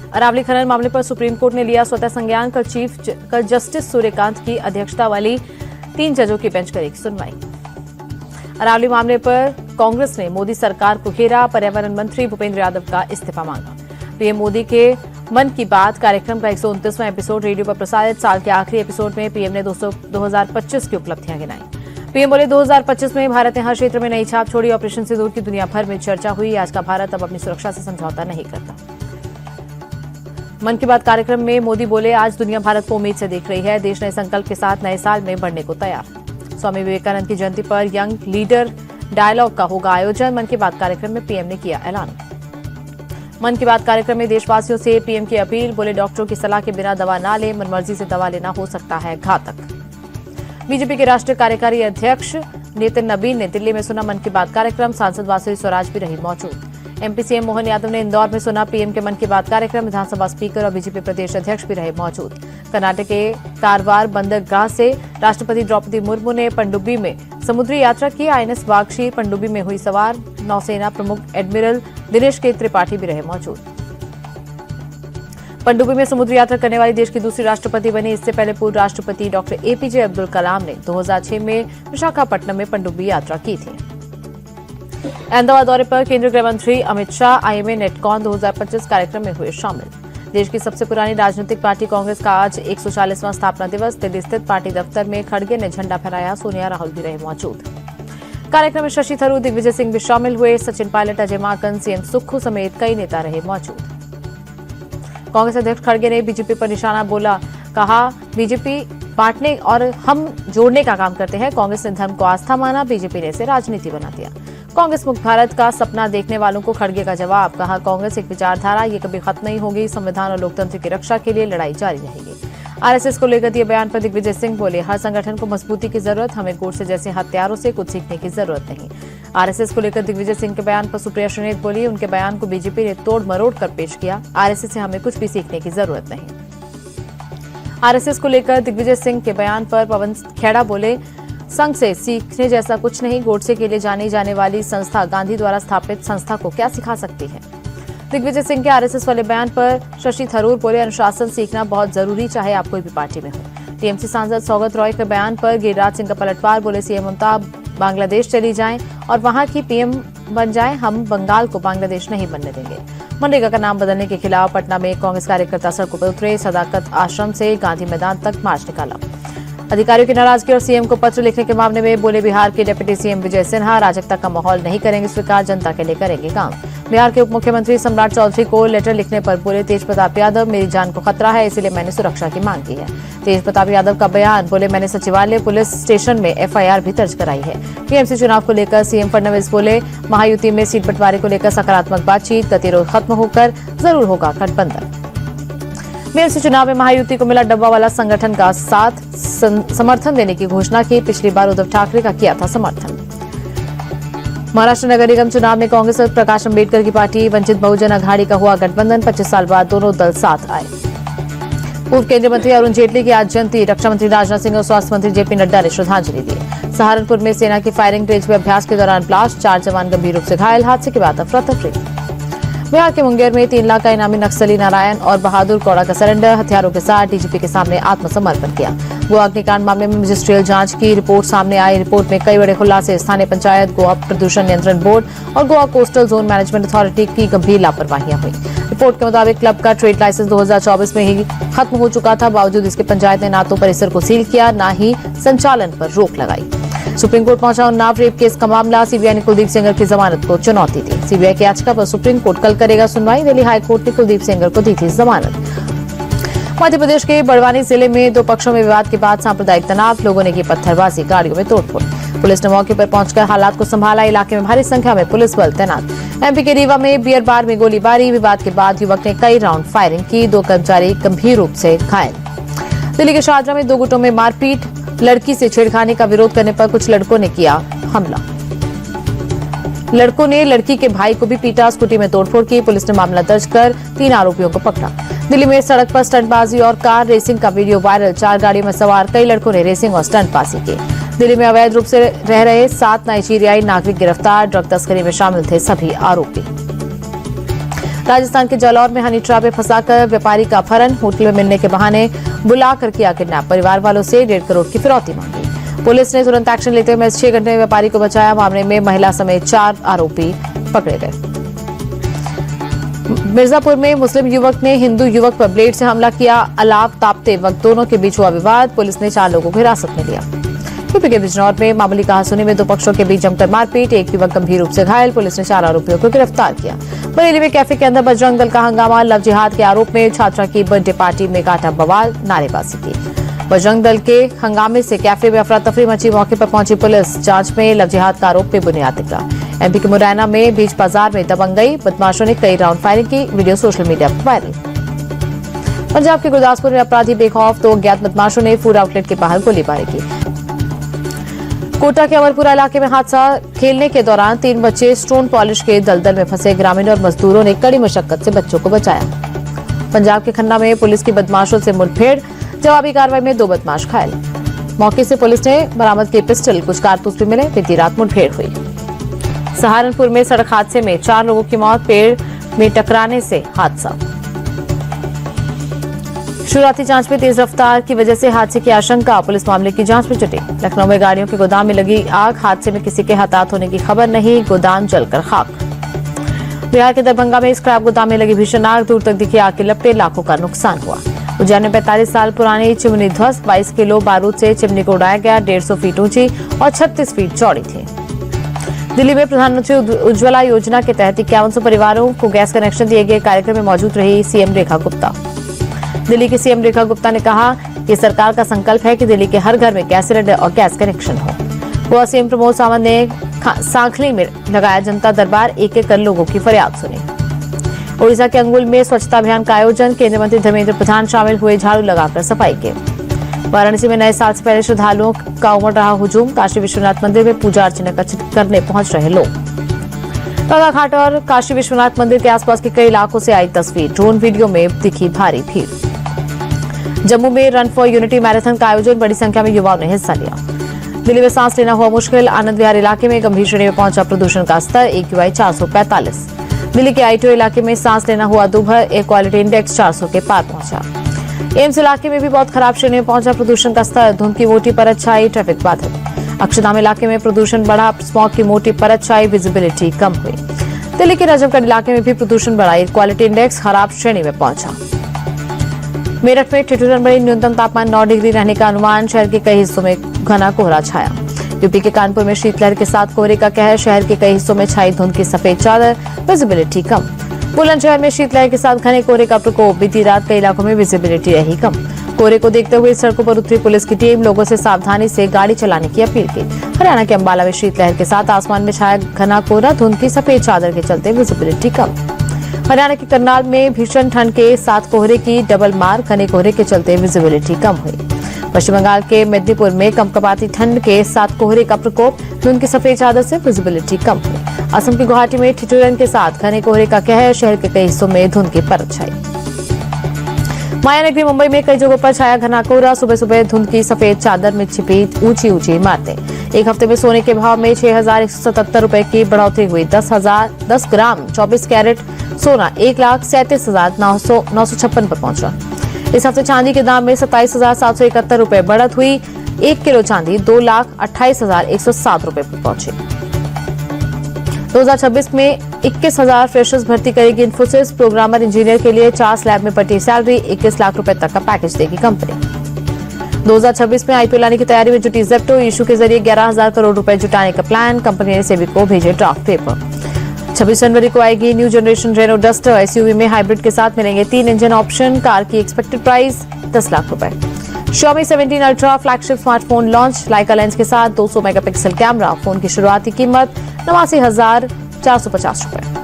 अरावली खनन मामले पर सुप्रीम कोर्ट ने लिया स्वतः संज्ञान। कल जस्टिस सूर्यकांत की अध्यक्षता वाली 3 जजों की बेंच करेगी सुनवाई। अरावली मामले पर कांग्रेस ने मोदी सरकार को घेरा। पर्यावरण मंत्री भूपेंद्र यादव का इस्तीफा मांगा। पीएम मोदी के मन की बात कार्यक्रम का 129वां एपिसोड रेडियो पर प्रसारित। साल के आखिरी एपिसोड में पीएम ने 2025 की उपलब्धियां गिनाई। पीएम बोले 2025 में भारत ने हर क्षेत्र में नई छाप छोड़ी। ऑपरेशन सिंदूर की दुनिया भर में चर्चा हुई। आज का भारत अब अपनी सुरक्षा से समझौता नहीं करता। मन की बात कार्यक्रम में मोदी बोले आज दुनिया भारत को उम्मीद से देख रही है। देश नए संकल्प के साथ नए साल में बढ़ने को तैयार। स्वामी विवेकानंद की जयंती पर यंग लीडर डायलॉग का होगा आयोजन। मन की बात कार्यक्रम में पीएम ने किया ऐलान। मन की बात कार्यक्रम में देशवासियों से पीएम की अपील। बोले डॉक्टरों की सलाह के बिना दवा ना लें। मनमर्जी से दवा लेना हो सकता है घातक। बीजेपी के राष्ट्रीय कार्यकारी अध्यक्ष नितिन नबीन ने दिल्ली में सुना मन की बात कार्यक्रम। सांसद वासुदेव स्वराज भी रही मौजूद। एमपी सीएम मोहन यादव ने इंदौर में सुना पीएम के मन की बात कार्यक्रम। विधानसभा स्पीकर और बीजेपी प्रदेश अध्यक्ष भी रहे मौजूद। कर्नाटक के कारवार बंदरगाह से राष्ट्रपति द्रौपदी मुर्मू ने पनडुब्बी में समुद्री यात्रा की। आईएनएस वागशी पनडुब्बी में हुई सवार। नौसेना प्रमुख एडमिरल दिनेश के त्रिपाठी भी रहे मौजूद। पनडुब्बी में समुद्री यात्रा करने वाली देश की दूसरी राष्ट्रपति बनी। इससे पहले पूर्व राष्ट्रपति डॉक्टर एपीजे अब्दुल कलाम ने 2006 में विशाखापट्टनम में पनडुब्बी यात्रा की थी। अहमदाबाद दौरे पर केंद्रीय गृह मंत्री अमित शाह आईएमए नेटकॉन 2025 कार्यक्रम में हुए शामिल। देश की सबसे पुरानी राजनीतिक पार्टी कांग्रेस का आज 140वां स्थापना दिवस। दिल्ली स्थित पार्टी दफ्तर में खड़गे ने झंडा फहराया। सोनिया राहुल भी रहे मौजूद। कार्यक्रम में शशि थरूर, दिग्विजय सिंह भी शामिल हुए। सचिन पायलट, अजय माकन, सीएम सुक्खू समेत कई नेता रहे मौजूद। कांग्रेस अध्यक्ष खड़गे ने बीजेपी पर निशाना बोला। कहा बीजेपी बांटने और हम जोड़ने का काम करते हैं। कांग्रेस ने धर्म को आस्था माना। बीजेपी ने इसे राजनीति बना दिया। कांग्रेस मुक्त भारत का सपना देखने वालों को खड़गे का जवाब। कहा कांग्रेस एक विचारधारा, ये कभी खत्म नहीं होगी। संविधान और लोकतंत्र की रक्षा के लिए लड़ाई जारी रहेगी। आरएसएस को लेकर दिए बयान पर दिग्विजय सिंह बोले हर संगठन को मजबूती की जरूरत, हमें गोडसे जैसे हत्यारों से कुछ सीखने की जरूरत नहीं। आरएसएस को लेकर दिग्विजय सिंह के बयान पर सुप्रिया सुनीत बोली उनके बयान को बीजेपी ने तोड़ मरोड़ कर पेश किया। आरएसएस से हमें कुछ भी सीखने की जरूरत नहीं। आरएसएस को लेकर दिग्विजय सिंह के बयान पर पवन खेड़ा बोले संघ से सीखने जैसा कुछ नहीं। गोडसे के लिए जानी जाने वाली संस्था गांधी द्वारा स्थापित संस्था को क्या सिखा सकती है। दिग्विजय सिंह के आरएसएस वाले बयान पर शशि थरूर बोले अनुशासन सीखना बहुत जरूरी, चाहे आप कोई भी पार्टी में हो। टीएमसी सांसद सौगत रॉय के बयान पर गिरिराज सिंह का पलटवार। बोले सीएम ममता बांग्लादेश चली जाएं और वहां की पीएम बन जाएं, हम बंगाल को बांग्लादेश नहीं बनने देंगे। मनरेगा का नाम बदलने के खिलाफ पटना में कांग्रेस कार्यकर्ता सड़कों पर उतरे। सदाकत आश्रम से गांधी मैदान तक मार्च निकाला। अधिकारियों की नाराजगी और सीएम को पत्र लिखने के मामले में बोले बिहार के डिप्टी सीएम विजय सिन्हा अराजकता का माहौल नहीं करेंगे स्वीकार, जनता के लिए करेंगे काम। बिहार के उप मुख्यमंत्री सम्राट चौधरी को लेटर लिखने पर बोले तेज प्रताप यादव मेरी जान को खतरा है, इसलिए मैंने सुरक्षा की मांग की है। तेज प्रताप यादव का बयान। बोले मैंने सचिवालय पुलिस स्टेशन में एफआईआर भी दर्ज कराई है। टीएमसी चुनाव को लेकर सीएम फडणवीस बोले महायुति में सीट बंटवारे को लेकर सकारात्मक बातचीत, गतिरोध खत्म होकर जरूर होगा गठबंधन। बीएमसी चुनाव में महायुति को मिला डब्बावाला संगठन का साथ, समर्थन देने की घोषणा की। पिछली बार उद्धव ठाकरे का किया था समर्थन। महाराष्ट्र नगर निगम चुनाव में कांग्रेस और प्रकाश अम्बेडकर की पार्टी वंचित बहुजन अघाड़ी का हुआ गठबंधन। 25 साल बाद दोनों दल साथ आए। पूर्व केंद्रीय मंत्री अरुण जेटली की आज जयंती। रक्षा मंत्री राजनाथ सिंह और स्वास्थ्य मंत्री जेपी नड्डा ने श्रद्धांजलि दी। सहारनपुर में सेना की फायरिंग रेंज में अभ्यास के दौरान ब्लास्ट, 4 जवान गंभीर रूप से घायल। हादसे के बाद अफरा तफरी। बिहार के मुंगेर में 3 लाख का इनामी नक्सली नारायण और बहादुर कौड़ा का सरेंडर। हथियारों के साथ डीजीपी के सामने आत्मसमर्पण किया। गोवा अग्निकांड मामले में मजिस्ट्रियल जांच की रिपोर्ट सामने आई। रिपोर्ट में कई बड़े खुलासे। स्थानीय पंचायत, गोवा प्रदूषण नियंत्रण बोर्ड और Goa coastal zone management authority की गंभीर लापरवाहियां हुई। रिपोर्ट के मुताबिक क्लब का ट्रेड लाइसेंस 2024 में ही खत्म हो चुका था। बावजूद इसके पंचायत ने न तो परिसर को सील किया, न ही संचालन पर रोक लगाई। सुप्रीम कोर्ट पहुंचा उन्नाव रेप केस का मामला। सीबीआई ने कुलदीप सेंगर की जमानत को चुनौती दी। सीबीआई की याचिका पर सुप्रीम कोर्ट कल करेगा सुनवाई। दिल्ली हाईकोर्ट ने कुलदीप सेंगर को दी थी जमानत। मध्य प्रदेश के बड़वानी जिले में 2 पक्षों में विवाद के बाद सांप्रदायिक तनाव। लोगों ने की पत्थरबाजी, गाड़ियों में तोड़फोड़। पुलिस ने मौके पर पहुंचकर हालात को संभाला। इलाके में भारी संख्या में पुलिस बल तैनात। एमपी के रीवा में बियर बार में गोलीबारी। विवाद के बाद युवक ने कई राउंड फायरिंग की। 2 कर्मचारी गंभीर रूप से घायल। दिल्ली के शाहजहां में 2 गुटों में मारपीट। लड़की से छेड़खानी का विरोध करने पर कुछ लड़कों ने किया हमला। लड़कों ने लड़की के भाई को भी पीटा। स्कूटी में तोड़फोड़ की। पुलिस ने मामला दर्ज कर 3 आरोपियों को पकड़ा। दिल्ली में सड़क पर स्टंटबाजी और कार रेसिंग का वीडियो वायरल। 4 गाड़ियों में सवार कई लड़कों ने रेसिंग और स्टंटबाजी की। दिल्ली में अवैध रूप से रह रहे 7 नाइजीरियाई नागरिक गिरफ्तार। ड्रग तस्करी में शामिल थे सभी आरोपी। राजस्थान के जालौर में हनी ट्रैप में फंसाकर व्यापारी का अपहरण, होटल में मिलने के बहाने बुलाकर किया किडनैप, परिवार वालों से 1.5 करोड़ की फिरौती मांगी। पुलिस ने तुरंत एक्शन लेते हुए 6 घंटे में व्यापारी को बचाया। मामले में महिला समेत 4 आरोपी पकड़े गए। मिर्जापुर में मुस्लिम युवक ने हिंदू युवक पर ब्लेड से हमला किया, अलाव तापते वक्त दोनों के बीच हुआ विवाद, पुलिस ने 4 लोगों को हिरासत में लिया। यूपी के बिजनौर में मामूली कहासुनी में 2 पक्षों के बीच जमकर मारपीट, एक युवक गंभीर रूप से घायल, पुलिस ने 4 आरोपियों को गिरफ्तार किया। बरेली में कैफे के अंदर बजरंग दल का हंगामा, लव जिहाद के आरोप में छात्रा की बर्थडे पार्टी में काटा बवाल, नारेबाजी की। बजरंग दल के हंगामे से कैफे में अफरा तफरी मची, मौके पर पहुंची पुलिस, जांच में लव जिहाद का आरोप में बुनियाद निकला। एमपी के मुरैना में बीच बाजार में दबंगई, बदमाशों ने कई राउंड फायरिंग की, वीडियो सोशल मीडिया पर वायरल। पंजाब के गुरदासपुर में अपराधी बेखौफ, 2 अज्ञात बदमाशों ने फूड आउटलेट के बाहर गोलीबारी की। कोटा के अमरपुरा इलाके में हादसा, खेलने के दौरान 3 बच्चे स्टोन पॉलिश के दलदल में फंसे, ग्रामीण और मजदूरों ने कड़ी मशक्कत से बच्चों को बचाया। पंजाब के खन्ना में पुलिस की बदमाशों से मुठभेड़, जवाबी कार्रवाई में 2 बदमाश घायल, मौके से पुलिस ने बरामद की पिस्टल, कुछ कारतूस भी मिले, बीती रात मुठभेड़ हुई। सहारनपुर में सड़क हादसे में 4 लोगों की मौत, पेड़ में टकराने से हादसा। शुरुआती जांच में तेज रफ्तार की वजह से हादसे की आशंका, पुलिस मामले की जांच में जुटी। लखनऊ में गाड़ियों के गोदाम में लगी आग, हादसे में किसी के हताहत होने की खबर नहीं, गोदाम जलकर खाक। बिहार के दरभंगा में स्क्रैप गोदाम में लगी भीषण आग, दूर तक दिखी आग के लपटे, लाखों का नुकसान हुआ। उज्जैन में 45 साल पुरानी चिमनी ध्वस्त, 22 किलो बारूद से चिमनी को उड़ाया गया, 150 फीट ऊंची और 36 फीट चौड़ी थी। दिल्ली में प्रधानमंत्री उज्ज्वला योजना के तहत 5100 परिवारों को गैस कनेक्शन दिए गए, कार्यक्रम में मौजूद रही सीएम रेखा गुप्ता। दिल्ली की सीएम रेखा गुप्ता ने कहा कि सरकार का संकल्प है कि दिल्ली के हर घर में गैस सिलेंडर और गैस कनेक्शन हो। गोवा सीएम प्रमोद सावंत ने सांखली में लगाया जनता दरबार, एक कर लोगों की फरियाद सुनी। ओडिशा के अंगुल में स्वच्छता अभियान का आयोजन, केंद्रीय मंत्री धर्मेंद्र प्रधान शामिल हुए, झाड़ू लगाकर सफाई के। वाराणसी में नए साल से पहले श्रद्धालुओं का उमड़ रहा हुजूम, काशी विश्वनाथ मंदिर में पूजा अर्चना करने पहुंच रहे लोग। गंगा घाट और काशी विश्वनाथ मंदिर के आसपास के कई इलाकों से आई तस्वीर, ड्रोन वीडियो में दिखी भारी भीड़। जम्मू में रन फॉर यूनिटी मैराथन का आयोजन, बड़ी संख्या में युवाओं ने हिस्सा लिया। दिल्ली में सांस लेना हुआ मुश्किल, आनंद विहार इलाके में गंभीर श्रेणी में पहुंचा प्रदूषण का स्तर, AQI 445। दिल्ली के आईटीओ इलाके में सांस लेना हुआ दुभर, एयर क्वालिटी इंडेक्स 400 के पार पहुंचा। एम्स इलाके में भी बहुत खराब श्रेणी में पहुंचा प्रदूषण का स्तर, धुंध की मोटी परत छाई, ट्रैफिक बाधित। अक्षरधाम इलाके में प्रदूषण बढ़ा, स्मॉग की मोटी परत छाई, विजिबिलिटी कम हुई। दिल्ली के राजमगढ़ इलाके में भी प्रदूषण बढ़ा, एयर क्वालिटी इंडेक्स खराब श्रेणी में पहुंचा। मेरठ में ठिठुरन बढ़ी, न्यूनतम तापमान 9 डिग्री रहने का अनुमान, शहर के कई हिस्सों में घना कोहरा छाया। यूपी के कानपुर में शीतलहर के साथ कोहरे का कहर, शहर के कई हिस्सों में छाई धुंध की सफेद चादर, विजिबिलिटी कम। बुलंदशहर में शीतलहर के साथ घने कोहरे का प्रकोप, बीती रात कई इलाकों में विजिबिलिटी रही कम। कोहरे को देखते हुए सड़कों पर उतरी पुलिस की टीम, लोगों से सावधानी से गाड़ी चलाने की अपील की। हरियाणा के अंबाला में शीतलहर के साथ आसमान में छाया घना कोहरा, धुंध की सफेद चादर के चलते विजिबिलिटी कम। हरियाणा के करनाल में भीषण ठंड के साथ कोहरे की डबल मार, घने कोहरे के चलते विजिबिलिटी कम हुई। पश्चिम बंगाल के मेदिनीपुर में कंपकपाती ठंड के साथ कोहरे का प्रकोप, धुंध की सफेद चादर से विजिबिलिटी कम हुई। असम की गुवाहाटी में ठिठुरन के साथ घने कोहरे का कहर, शहर के कई हिस्सों में धुंध की परत छाई। मायानगरी मुंबई में कई जगहों पर छाया घना कोहरा, सुबह सुबह धुंध की सफेद चादर में छिपी ऊंची ऊंची इमारतें। एक हफ्ते में सोने के भाव में 6,177 रुपए की बढ़ोतरी हुई, 10 ग्राम 24 कैरेट सोना 1,37,956 पर पहुंचा। इस हफ्ते चांदी के दाम में 27,771 रुपए बढ़त हुई, 1 किलो चांदी 2,28,107 रुपए पर पहुंची। 2026 में 21,000 फ्रेशर्स भर्ती करेगी इन्फोसिस, प्रोग्रामर इंजीनियर के लिए 4 स्लैब में पटी सैलरी, 21 लाख रुपए तक का पैकेज देगी कंपनी। 2026 में आईपीओ लाने की तैयारी में जुटी जेप्टो, इशू के जरिए 11,000 करोड़ रुपए जुटाने का प्लान, कंपनी ने सेबी को भेजे ड्राफ्ट पेपर। 26 जनवरी को आएगी new generation Renault Duster, SUV में हाइब्रिड के साथ मिलेंगे 3 इंजन ऑप्शन, कार की एक्सपेक्टेड प्राइस 10 लाख रुपए। Xiaomi 17 ultra flagship smartphone launch, Leica lens के साथ 200 मेगापिक्सल कैमरा, फोन की शुरुआती कीमत 89,450 रुपए।